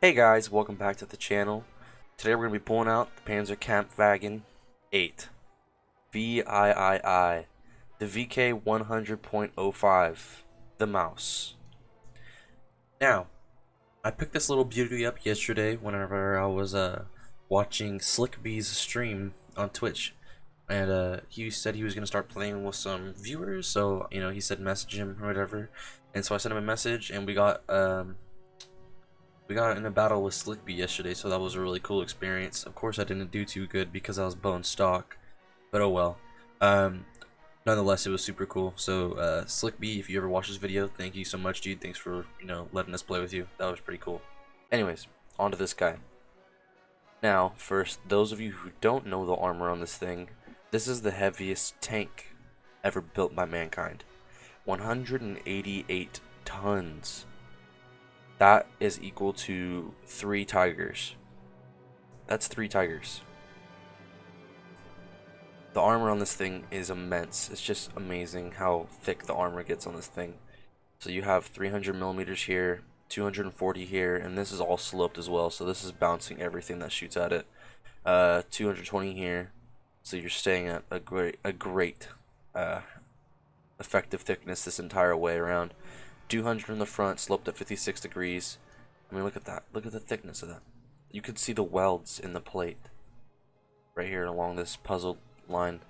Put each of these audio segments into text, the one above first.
Hey guys, welcome back to the channel. Today we're going to be pulling out the Panzer Kampfwagen 8 VIII, the VK 100.05, the mouse. Now, I picked this little beauty up yesterday whenever I was watching Slick B's stream on Twitch. And he said he was going to start playing with some viewers, so, he said message him or whatever. And so I sent him a message and we got in a battle with Slickby yesterday, so that was a really cool experience. Of course, I didn't do too good because I was bone stock, but oh well. Nonetheless, it was super cool. So, Slickby, if you ever watch this video, thank you so much, dude. Thanks for, letting us play with you. That was pretty cool. Anyways, on to this guy. Now, first, those of you who don't know the armor on this thing, this is the heaviest tank ever built by mankind. 188 tons. That is equal to 3 Tigers. That's 3 Tigers. The armor on this thing is immense. It's just amazing how thick the armor gets on this thing. So you have 300 millimeters here, 240 here, and this is all sloped as well. So this is bouncing everything that shoots at it. 220 here. So you're staying at a great effective thickness this entire way around. 200 in the front, sloped at 56 degrees. I mean, look at that. Look at the thickness of that. You could see the welds in the plate right here along this puzzle line.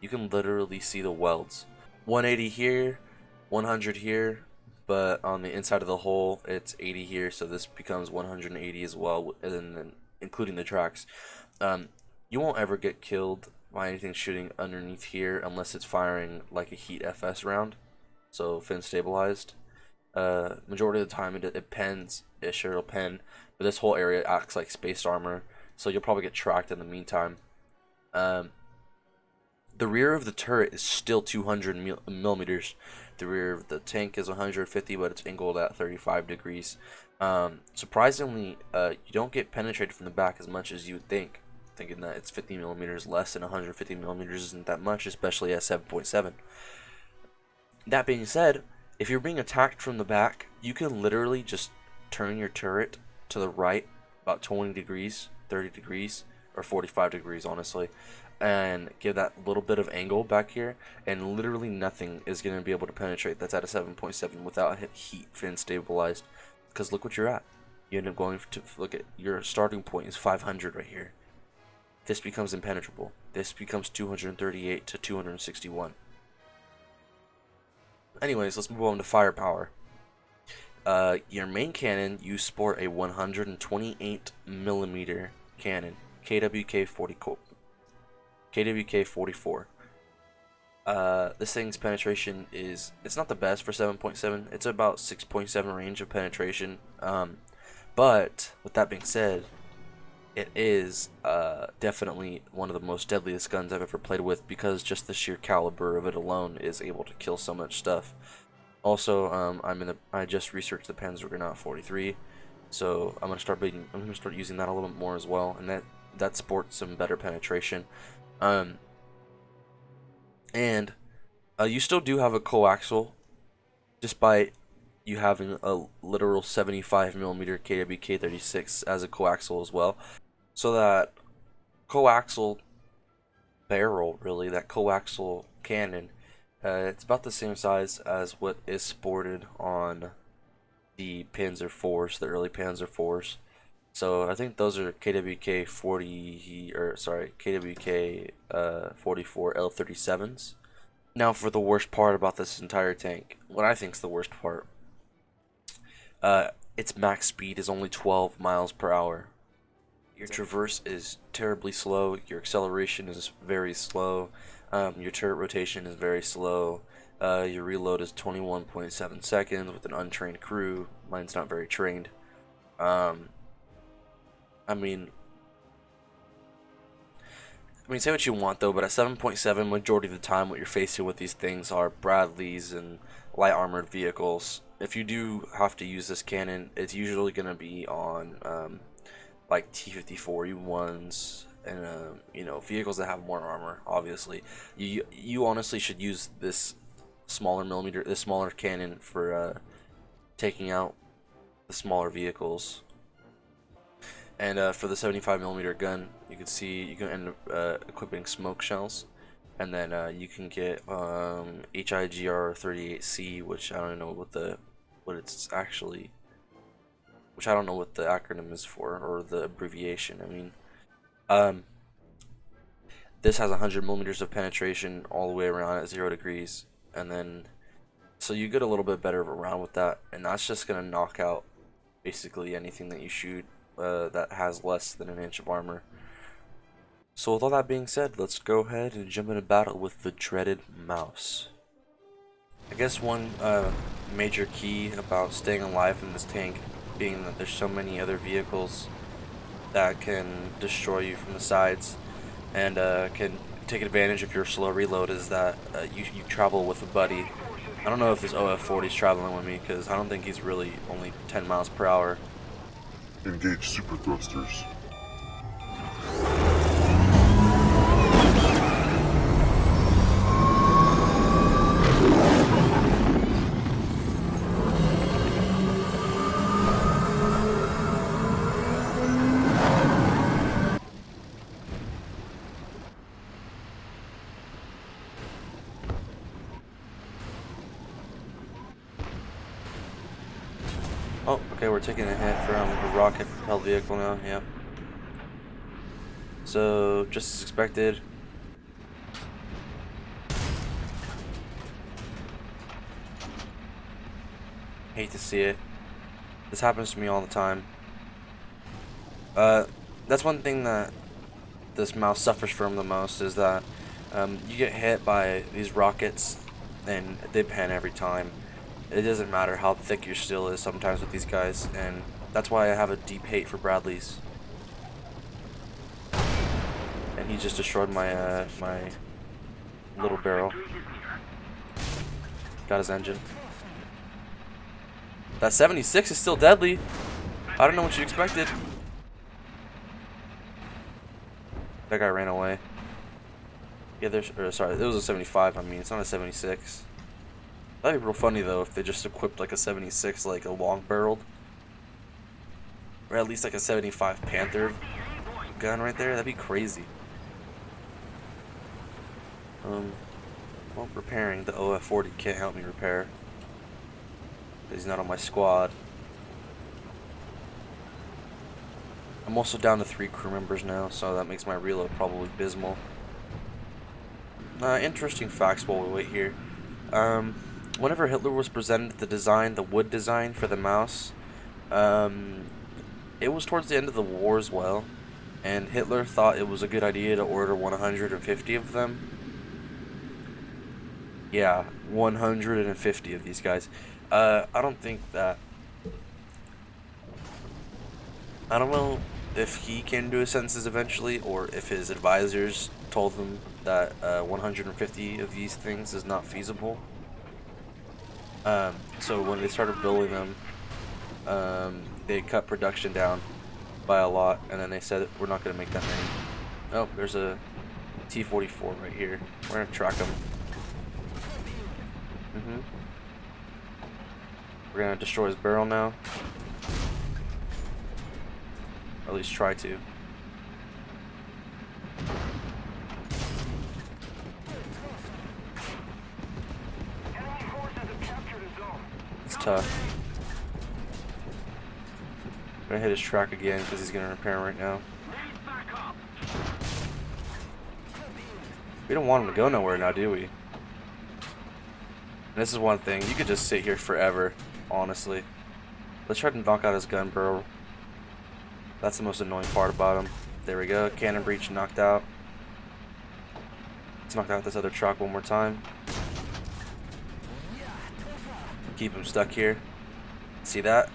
You can literally see the welds. 180 here, 100 here, but on the inside of the hole, it's 80 here, so this becomes 180 as well, and then including the tracks. You won't ever get killed by anything shooting underneath here unless it's firing like a heat FS round. So fin stabilized. Majority of the time it pens, sure it'll pen, but this whole area acts like spaced armor, so you'll probably get tracked in the meantime. The rear of the turret is still 200 millimeters. The rear of the tank is 150, but it's angled at 35 degrees. Surprisingly, you don't get penetrated from the back as much as you would think, thinking that it's 50 millimeters less than 150 millimeters isn't that much, especially at 7.7. That being said, if you're being attacked from the back, you can literally just turn your turret to the right about 20 degrees, 30 degrees, or 45 degrees, honestly, and give that little bit of angle back here, and literally nothing is going to be able to penetrate that's at a 7.7 without heat fin stabilized. Because look what you're at. You end up going to look at your starting point is 500 right here. This becomes impenetrable. This becomes 238 to 261. Anyways, let's move on to firepower. Your main cannon, you sport a 128 millimeter cannon, KWK-44. This thing's penetration it's not the best for 7.7. It's about 6.7 range of penetration. But with that being said, it is definitely one of the most deadliest guns I've ever played with because just the sheer caliber of it alone is able to kill so much stuff. Also, I just researched the Pz.III, so I'm gonna start using that a little bit more as well, and that sports some better penetration. And you still do have a coaxial, despite you having a literal 75 millimeter KWK-36 as a coaxial as well. So that coaxial barrel, really, that coaxial cannon, it's about the same size as what is sported on the Panzer IVs, the early Panzer IVs. So I think those are KWK 40 or sorry, KWK 44 L37s. Now for the worst part about this entire tank, what I think is the worst part. Its max speed is only 12 miles per hour. Your traverse is terribly slow, your acceleration is very slow, your turret rotation is very slow, your reload is 21.7 seconds with an untrained crew. Mine's not very trained. I mean, say what you want though, but at 7.7, majority of the time what you're facing with these things are Bradleys and light armored vehicles. If you do have to use this cannon, it's usually going to be on like T-54 E1s and vehicles that have more armor. Obviously, you honestly should use this smaller cannon for taking out the smaller vehicles. And for the 75mm gun, you can see you can end up equipping smoke shells, and then you can get HIGR-38C, which I don't know what it's actually, which I don't know what the acronym is for, or the abbreviation. I mean, this has 100mm of penetration all the way around at 0 degrees, and then so you get a little bit better of a round with that, and that's just gonna knock out basically anything that you shoot that has less than an inch of armor. So with all that being said, let's go ahead and jump into battle with the dreaded mouse. I guess one major key about staying alive in this tank, being that there's so many other vehicles that can destroy you from the sides and can take advantage of your slow reload, is that you travel with a buddy. I don't know if this OF-40 is traveling with me, because I don't think he's really only 10 miles per hour. Engage super thrusters. Oh, okay, we're taking a hit from a rocket-propelled vehicle now, yep. So, just as expected. Hate to see it. This happens to me all the time. That's one thing that this mouse suffers from the most, is that you get hit by these rockets and they pan every time. It doesn't matter how thick your steel is sometimes with these guys, and that's why I have a deep hate for Bradleys. And he just destroyed my my little barrel. Got his engine. That 76 is still deadly. I don't know what you expected. That guy ran away. Yeah, sorry, it was a 75. I mean, it's not a 76. That'd be real funny though if they just equipped like a 76, like a long barreled, or at least like a 75 Panther gun right there. That'd be crazy. Well, repairing the OF-40 can't help me repair. He's not on my squad. I'm also down to 3 crew members now, so that makes my reload probably abysmal. Interesting facts while we wait here. Whenever Hitler was presented the wood design for the mouse, it was towards the end of the war as well, and Hitler thought it was a good idea to order 150 of them. Yeah, 150 of these guys. I don't think that... I don't know if he came to his senses eventually, or if his advisors told him that 150 of these things is not feasible. So when they started building them, they cut production down by a lot, and then they said, we're not going to make that many. Oh, there's a T-44 right here. We're going to track him. We're going to destroy his barrel now. Or at least try to. It's tough. I'm gonna hit his track again because he's gonna repair him right now. We don't want him to go nowhere now, do we? And this is one thing, you could just sit here forever, honestly. Let's try to knock out his gun barrel. That's the most annoying part about him. There we go, cannon breach knocked out. Let's knock out this other truck one more time. Keep him stuck here. See that?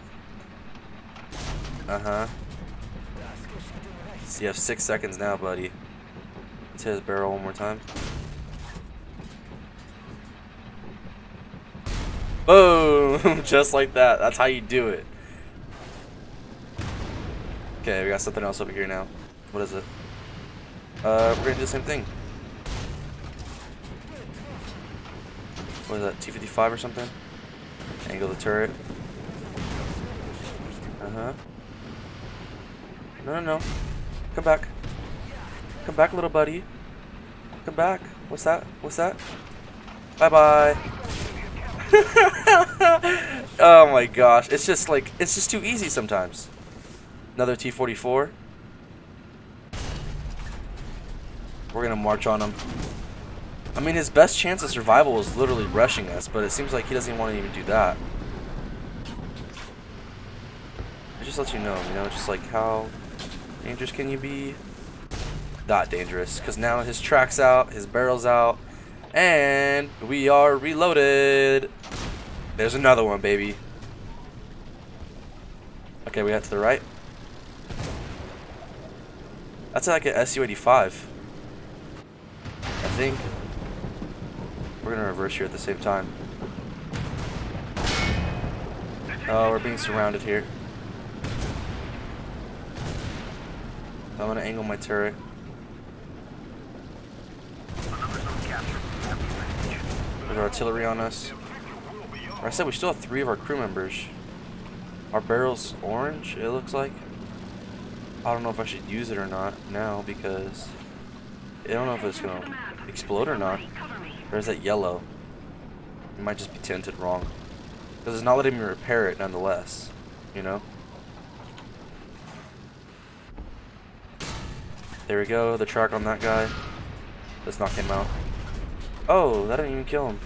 So you have 6 seconds now, buddy. Let's hit his barrel one more time. Boom! Just like that. That's how you do it. Okay, we got something else over here now. What is it? We're gonna do the same thing. What is that? T-55 or something? Angle the turret. No, no, no. Come back. Come back, little buddy. Come back. What's that? What's that? Bye-bye. Oh my gosh. It's just like, it's just too easy sometimes. Another T-44. We're gonna march on him. I mean, his best chance of survival is literally rushing us, but it seems like he doesn't want to even do that. It just lets you know, just like how dangerous can you be? Not dangerous, because now his track's out, his barrel's out, and we are reloaded. There's another one, baby. Okay, we got to the right. That's like an SU-85. I think. We're gonna reverse here at the same time. Oh, we're being surrounded here. I'm gonna angle my turret. There's artillery on us. Or I said we still have 3 of our crew members. Our barrel's orange, it looks like. I don't know if I should use it or not now because I don't know if it's gonna explode or not. There's that yellow. It might just be tinted wrong. Because it's not letting me repair it nonetheless. You know? There we go, the track on that guy. Let's knock him out. Oh, that didn't even kill him.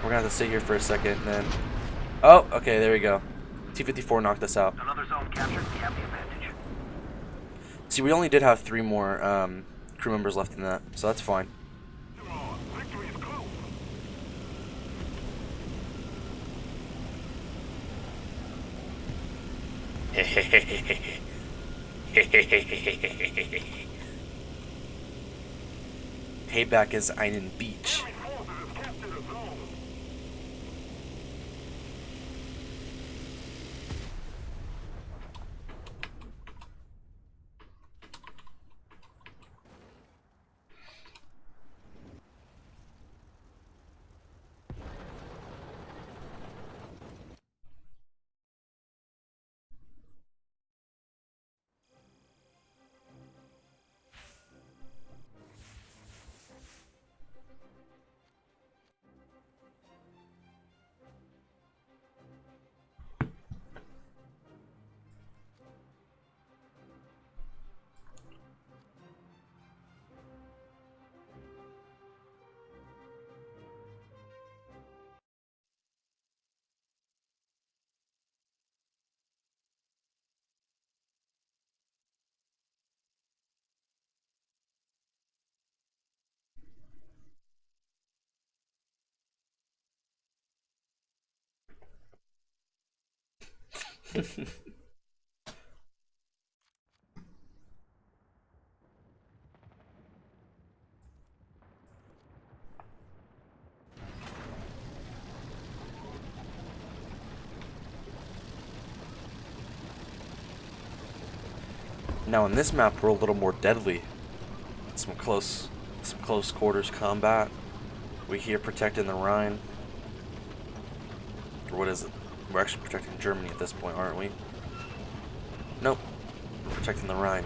We're gonna have to sit here for a second and then. Oh, okay, there we go. T-54 knocked us out. Another zone captured. We have the advantage. See, we only did have 3 more crew members left in that, so that's fine. Payback is einen Beach. Now in this map we're a little more deadly. Some close quarters combat. We here protecting the Rhine. Or what is it? We're actually protecting Germany at this point, aren't we? Nope. We're protecting the Rhine.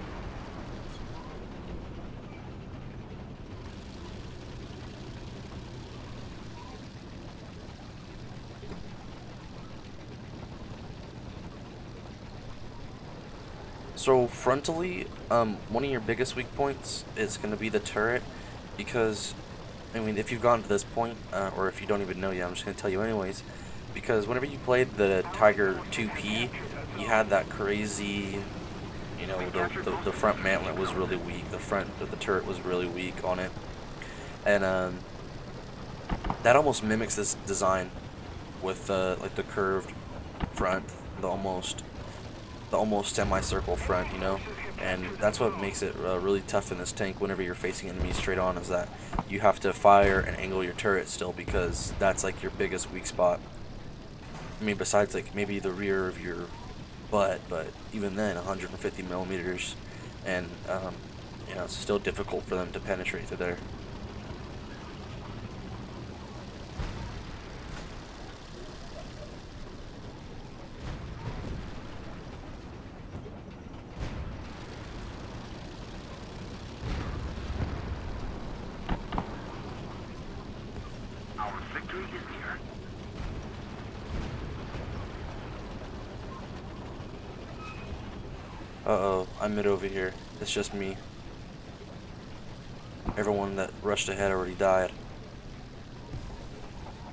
So frontally, one of your biggest weak points is going to be the turret, because, I mean, if you've gotten to this point, or if you don't even know yet, I'm just going to tell you anyways, because whenever you played the Tiger 2P, you had that crazy, you know, the front mantlet was really weak, the front of the turret was really weak on it, and that almost mimics this design with like the curved front, the almost semicircle front, you know, and that's what makes it really tough in this tank whenever you're facing enemies straight on, is that you have to fire and angle your turret still, because that's like your biggest weak spot. I mean, besides like maybe the rear of your butt, but even then 150 millimeters, and you know, it's still difficult for them to penetrate through there. Uh-oh, I'm mid over here. It's just me. Everyone that rushed ahead already died.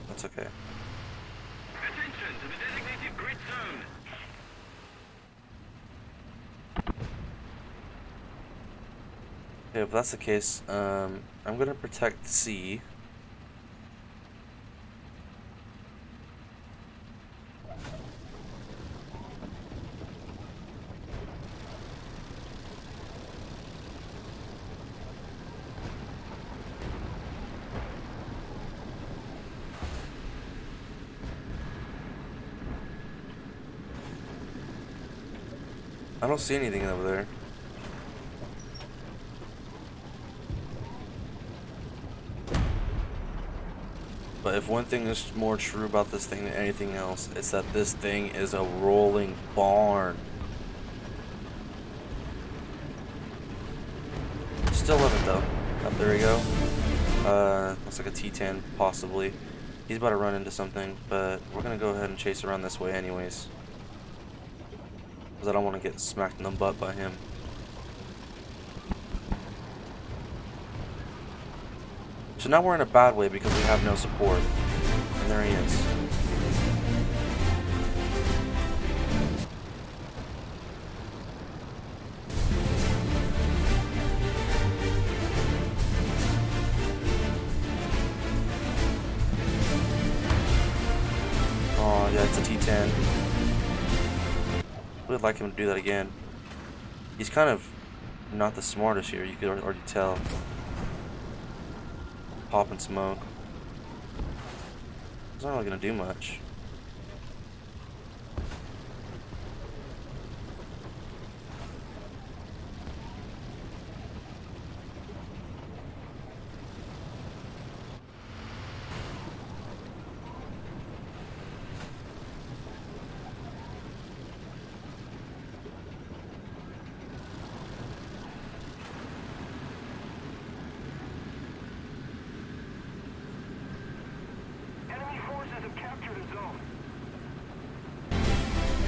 That's okay. Attention to the designated grid zone. Okay, if that's the case, I'm gonna protect C. I don't see anything over there. But if one thing is more true about this thing than anything else, it's that this thing is a rolling barn. Still love it though. Oh, there we go. Looks like a T10 possibly. He's about to run into something, but we're gonna go ahead and chase around this way anyways. Because I don't want to get smacked in the butt by him. So now we're in a bad way because we have no support. And there he is. Oh, yeah, it's a T10. Would like him to do that again. He's kind of not the smartest here, you could already tell. Pop and smoke. It's not really gonna do much.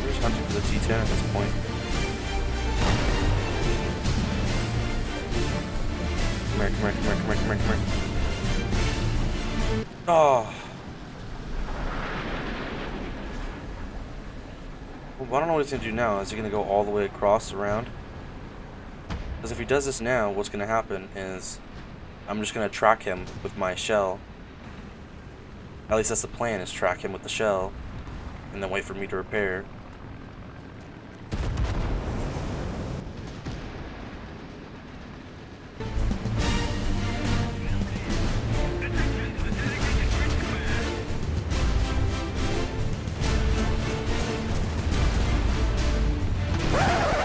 We're just hunting for the T10 at this point. Come here, come here, come here, come here, come here, come here. Oh. Well, I don't know what he's gonna do now. Is he gonna go all the way across around? Because if he does this now, what's gonna happen is I'm just gonna track him with my shell. At least that's the plan, is track him with the shell and then wait for me to repair.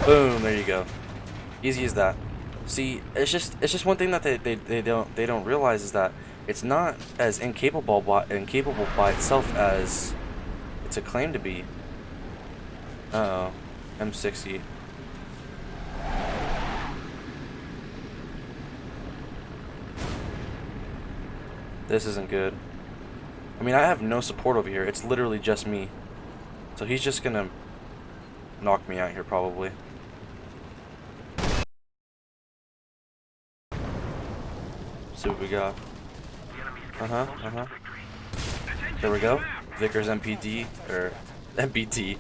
Boom, there you go. Easy as that. See, it's just one thing that they don't realize is that it's not as incapable by itself as it's a claim to be. Uh-oh. M60. This isn't good. I mean, I have no support over here. It's literally just me. So he's just gonna knock me out here probably. See what we got. There we go. Vickers MPD, or MPT.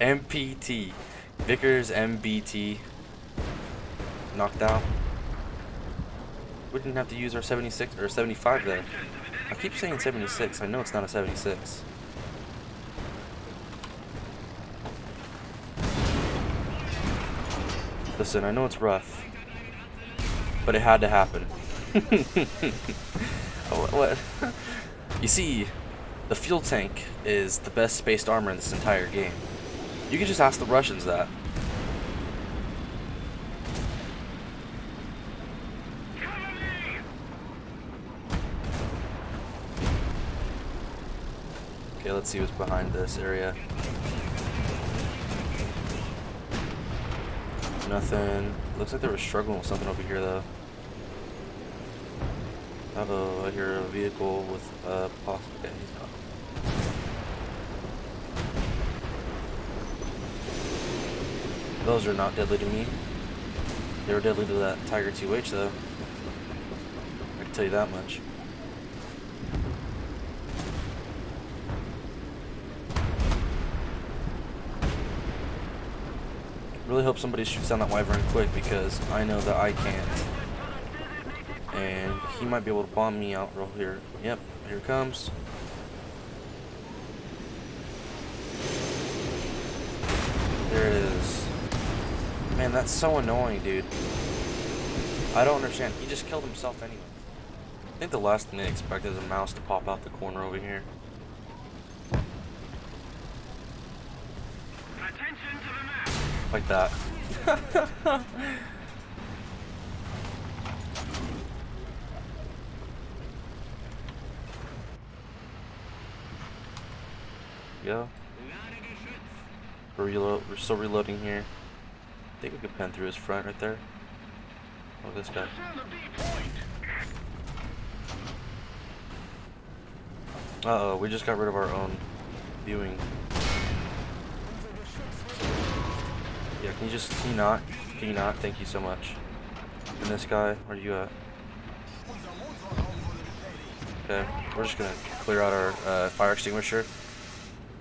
MPT. Vickers MBT. Knocked out. We didn't have to use our 76 or 75 there. I keep saying 76. I know it's not a 76. Listen, I know it's rough, but it had to happen. What? You see, the fuel tank is the best spaced armor in this entire game. You can just ask the Russians that. Okay, let's see what's behind this area. Nothing. Looks like they were struggling with something over here though. Uh-oh, I hear a vehicle with possible. Okay, he's not. Those are not deadly to me. They were deadly to that Tiger 2H though. I can tell you that much. Really hope somebody shoots down that wyvern quick because I know that I can't. And he might be able to bomb me out real here. Yep, here it comes. There it is. Man, that's so annoying, dude. I don't understand. He just killed himself anyway. I think the last thing I expected is a mouse to pop out the corner over here. Attention to the map. Like that. Go. We're still reloading here. I think we could pen through his front right there. Oh, this guy. Uh-oh, we just got rid of our own viewing. Yeah, can you not? Can you not? Thank you so much. And this guy, where are you at? Okay, we're just gonna clear out our fire extinguisher.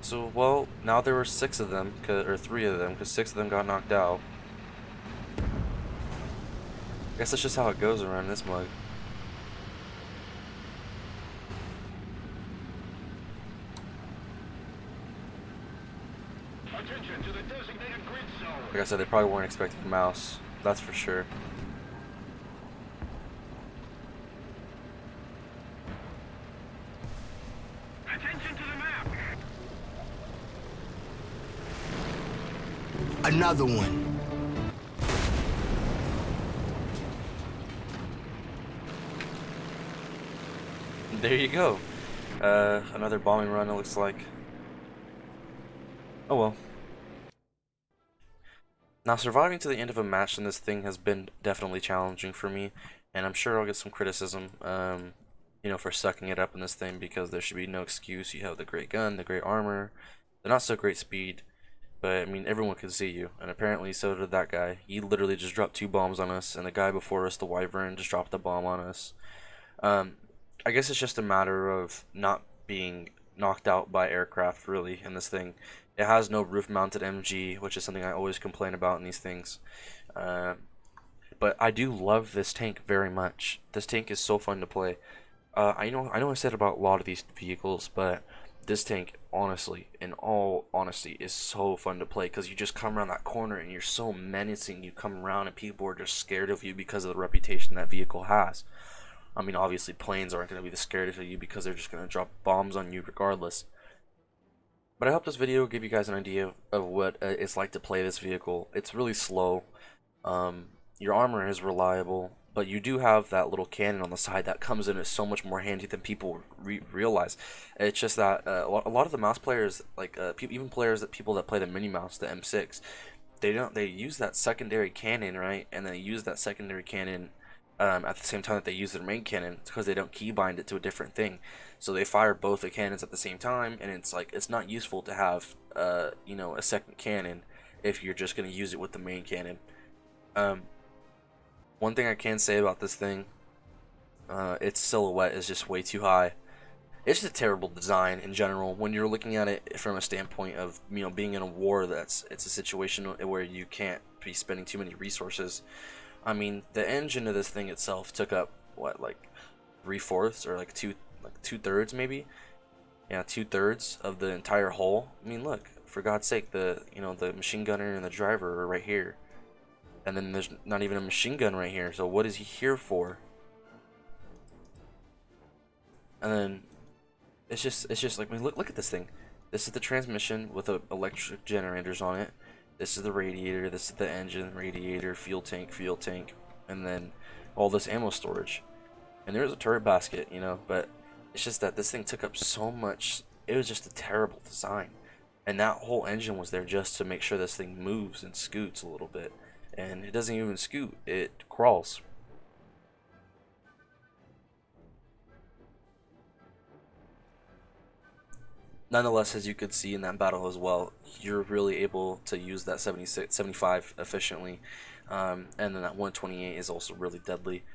So, well, now there were 6 of them, or 3 of them, because 6 of them got knocked out. I guess that's just how it goes around this mug. Attention to the designated grid zone. Like I said, they probably weren't expecting a mouse. That's for sure. Attention to the map. Another one. There you go. Another bombing run, it looks like. Oh well. Now, surviving to the end of a match in this thing has been definitely challenging for me, and I'm sure I'll get some criticism, you know, for sucking it up in this thing, because there should be no excuse. You have the great gun, the great armor, the not so great speed, but I mean, everyone can see you, and apparently so did that guy. He literally just dropped 2 bombs on us, and the guy before us, the wyvern, just dropped a bomb on us. I guess it's just a matter of not being knocked out by aircraft, really, in this thing. It has no roof-mounted MG, which is something I always complain about in these things. But I do love this tank very much. This tank is so fun to play. I know I said about a lot of these vehicles, but this tank, honestly, in all honesty, is so fun to play, because you just come around that corner and you're so menacing. You come around and people are just scared of you because of the reputation that vehicle has. I mean, obviously planes aren't going to be the scared of you because they're just going to drop bombs on you regardless. But I hope this video give you guys an idea of what it's like to play this vehicle. It's really slow. Your armor is reliable, but you do have that little cannon on the side that comes in as so much more handy than people realize. It's just that a lot of the mouse players, like even people that play the mini mouse, the M6, they use that secondary cannon, right? And they use that secondary cannon at the same time that they use their main cannon, because they don't keybind it to a different thing. So they fire both the cannons at the same time, and it's like, it's not useful to have you know, a second cannon if you're just going to use it with the main cannon. One thing I can say about this thing, its silhouette is just way too high. It's just a terrible design in general. When you're looking at it from a standpoint of, you know, being in a war, it's a situation where you can't be spending too many resources. I mean, the engine of this thing itself took up what, like 3/4 or like 2/3 maybe? Yeah, 2/3 of the entire hull. I mean, look, for God's sake, the machine gunner and the driver are right here, and then there's not even a machine gun right here. So what is he here for? And then it's just like, I mean, look at this thing. This is the transmission with electric generators on it. This is the radiator, this is the engine, radiator, fuel tank, and then all this ammo storage. And there's a turret basket, you know, but it's just that this thing took up so much. It was just a terrible design. And that whole engine was there just to make sure this thing moves and scoots a little bit. And it doesn't even scoot, it crawls. nonetheless, as you could see in that battle as well, you're really able to use that 75 efficiently, and then that 128 is also really deadly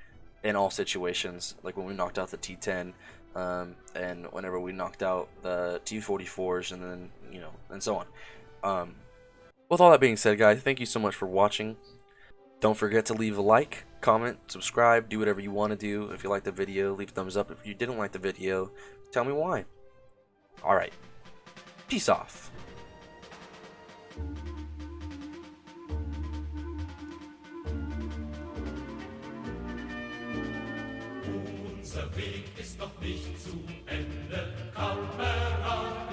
in all situations, like when we knocked out the T10, and whenever we knocked out the T44s, and then, you know, and so on. With all that being said, guys, thank you so much for watching. Don't forget to leave a like, comment, subscribe, do whatever you want to do. If you liked the video, leave a thumbs up. If you didn't like the video, tell me why. Alright, peace off. Unser Weg ist noch nicht zu Ende, Kamerad.